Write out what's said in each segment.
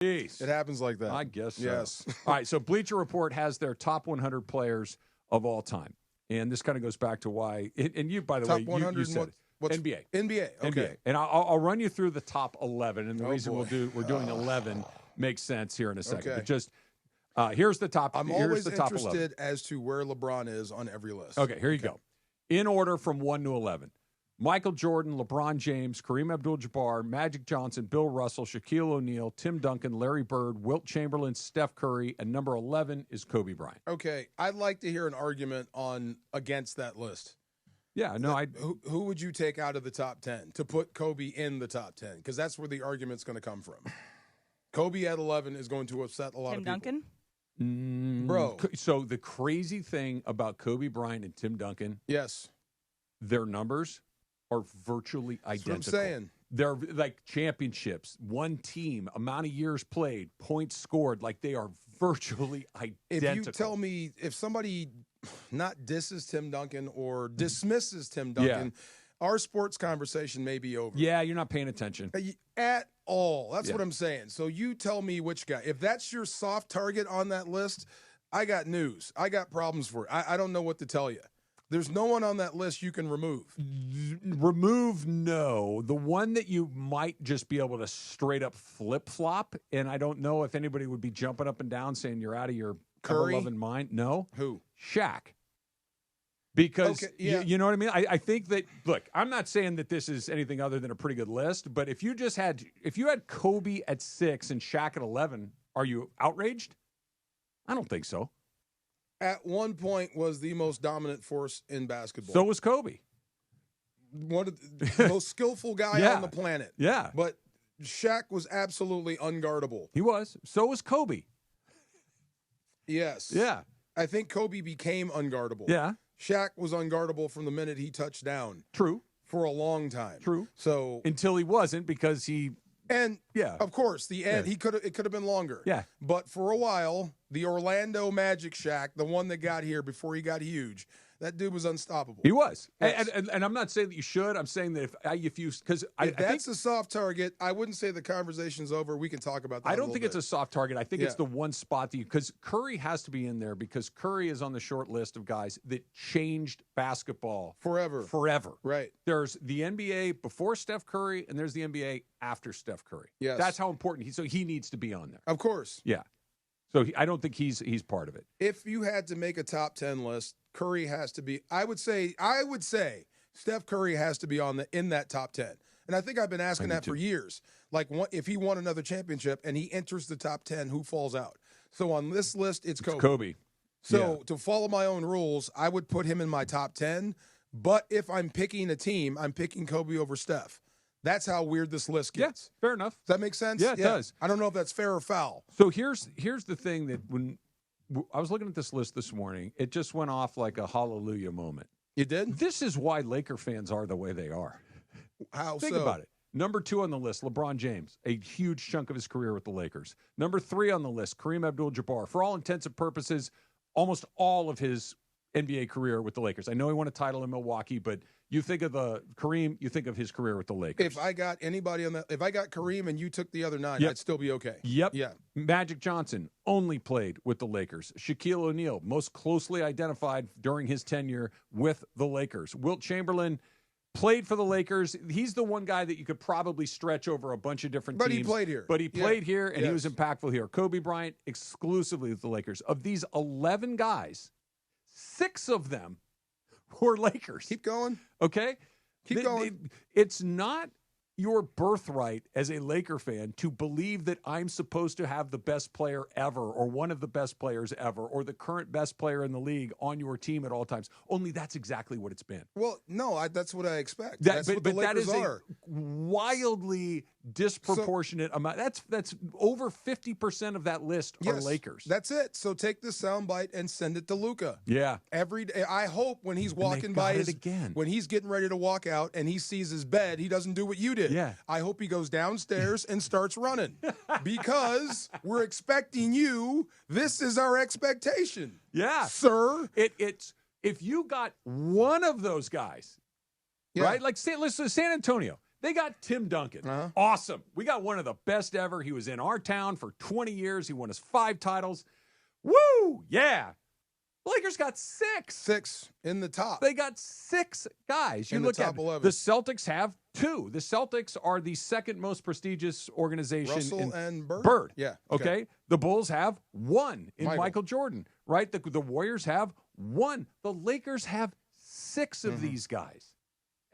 Jeez. It happens like that. I guess so. Yes. All right, so Bleacher Report has their top 100 players of all time. And this kind of goes back to why, and you, by the way, you said what's NBA. NBA, okay. NBA. And I'll run you through the top 11, and the reason we're doing 11 makes sense here in a second. Okay. But just here's the top. I'm here's always the top interested 11. as to where LeBron is on every list. Okay, here you go. In order from 1 to 11. Michael Jordan, LeBron James, Kareem Abdul-Jabbar, Magic Johnson, Bill Russell, Shaquille O'Neal, Tim Duncan, Larry Bird, Wilt Chamberlain, Steph Curry, and number 11 is Kobe Bryant. Okay, I'd like to hear an argument against that list. Yeah, no, who would you take out of the top 10 to put Kobe in the top 10? Because that's where the argument's going to come from. Kobe at 11 is going to upset a lot of people. Tim Duncan? Bro. So the crazy thing about Kobe Bryant and Tim Duncan, yes, their numbers are virtually identical. That's what I'm saying. They're like championships, one team, amount of years played, points scored, like they are virtually identical. If you tell me, if somebody not disses Tim Duncan or dismisses Tim Duncan, our sports conversation may be over. Yeah, you're not paying attention. At all. That's what I'm saying. So you tell me which guy. If that's your soft target on that list, I got news. I got problems for it. I don't know what to tell you. There's no one on that list you can remove. Remove, no. The one that you might just be able to straight up flip-flop, and I don't know if anybody would be jumping up and down saying you're out of your ever-loving mind. No. Who? Shaq. Because, you know what I mean? I think that, look, I'm not saying that this is anything other than a pretty good list, but if you had Kobe at 6 and Shaq at 11, are you outraged? I don't think so. At one point was the most dominant force in basketball. So was Kobe. One of the most skillful guy on the planet. Yeah. But Shaq was absolutely unguardable. He was. So was Kobe. Yes. Yeah. I think Kobe became unguardable. Yeah. Shaq was unguardable from the minute he touched down. True. For a long time. True. So until he wasn't, because he of course, the end it could have been longer. Yeah. But for a while, the Orlando Magic Shaq, the one that got here before he got huge, that dude was unstoppable. He was. Yes. And I'm not saying that you should. I'm saying that if that's think, a soft target, I wouldn't say the conversation's over. We can talk about that. I don't think it's a soft target. I think it's the one spot that because Curry has to be in there because Curry is on the short list of guys that changed basketball forever. Right. There's the NBA before Steph Curry, and there's the NBA after Steph Curry. Yes. That's how important he needs to be on there. Of course. Yeah. So I don't think he's part of it. If you had to make a top 10 list, Curry has to be. I would say Steph Curry has to be in that top 10. And I think I've been asking that for years. Like, if he won another championship and he enters the top 10, who falls out? So on this list, it's Kobe. So to follow my own rules, I would put him in my top 10. But if I'm picking a team, I'm picking Kobe over Steph. That's how weird this list gets. Yeah, fair enough. Does that make sense? Yeah, it does. I don't know if that's fair or foul. So here's the thing that when I was looking at this list this morning, it just went off like a hallelujah moment. You did? This is why Laker fans are the way they are. How Think about it. Number 2 on the list, LeBron James, a huge chunk of his career with the Lakers. Number 3 on the list, Kareem Abdul-Jabbar. For all intents and purposes, almost all of his NBA career with the Lakers. I know he won a title in Milwaukee, but you think of Kareem, you think of his career with the Lakers. If I got anybody on that, if I got Kareem and you took the other 9, I'd still be okay. Yep. Yeah. Magic Johnson only played with the Lakers. Shaquille O'Neal, most closely identified during his tenure with the Lakers. Wilt Chamberlain played for the Lakers. He's the one guy that you could probably stretch over a bunch of different teams. But he played here. But he played here, and he was impactful here. Kobe Bryant, exclusively with the Lakers. Of these 11 guys, 6 of them were Lakers. Keep going. Okay? Keep going. It's not your birthright as a Laker fan to believe that I'm supposed to have the best player ever or one of the best players ever or the current best player in the league on your team at all times. Only that's exactly what it's been. Well, no, that's what I expect. That's what the Lakers that is are. A wildly disproportionate amount. That's over 50% of that list are Lakers. That's it. So take this soundbite and send it to Luka. Yeah. Every day. I hope when he's walking by when he's getting ready to walk out and he sees his bed, he doesn't do what you did. Yeah. I hope he goes downstairs and starts running because we're expecting you. This is our expectation. Yeah. Sir. It's if you got one of those guys, right? Like San Antonio. They got Tim Duncan. Awesome. We got one of the best ever. He was in our town for 20 years. He won us 5 titles. Woo! Yeah. The Lakers got 6. 6 in the top. They got 6 guys. You in look the top at 11. The Celtics have 2. The Celtics are the second most prestigious organization. Russell and Bird. Bird. Yeah. Okay. The Bulls have 1 in Michael. Michael Jordan, right? The Warriors have 1. The Lakers have 6 of these guys.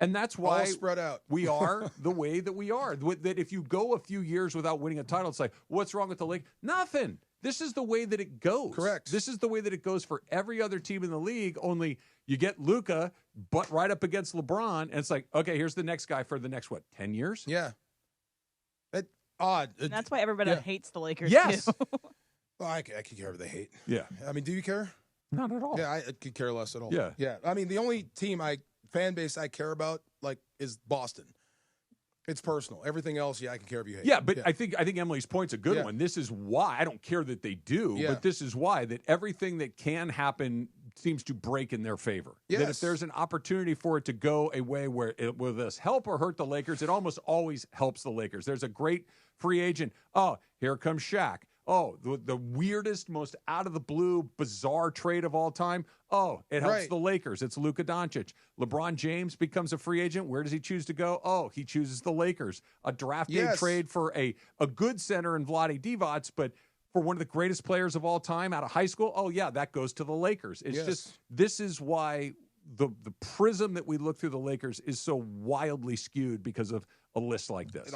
And that's why all spread out. We are the way that we are. That if you go a few years without winning a title, it's like, what's wrong with the league? Nothing. This is the way that it goes. Correct. This is the way that it goes for every other team in the league, only you get Luka, but right up against LeBron, and it's like, okay, here's the next guy for the next, 10 years? Yeah. Odd. That's why everybody hates the Lakers, yes. too. Well, I could care if they hate. Yeah. I mean, do you care? Not at all. Yeah, I could care less at all. Yeah. Yeah. I mean, the only fan base I care about, is Boston. It's personal. Everything else, I can care if you hate. Yeah, but I think Emily's point's a good Yeah. one. This is why I don't care that they do, Yeah. but this is why that everything that can happen seems to break in their favor. That if Yes. there's an opportunity for it to go a way where it will this help or hurt the Lakers, it almost always helps the Lakers. There's a great free agent. Oh, here comes Shaq. Oh, the weirdest, most out of the blue, bizarre trade of all time. Oh, it helps the Lakers. It's Luka Doncic. LeBron James becomes a free agent. Where does he choose to go? Oh, he chooses the Lakers. A draft day trade for a good center in Vlade Divac, but for one of the greatest players of all time out of high school, oh, yeah, that goes to the Lakers. It's just, this is why the prism that we look through the Lakers is so wildly skewed because of a list like this.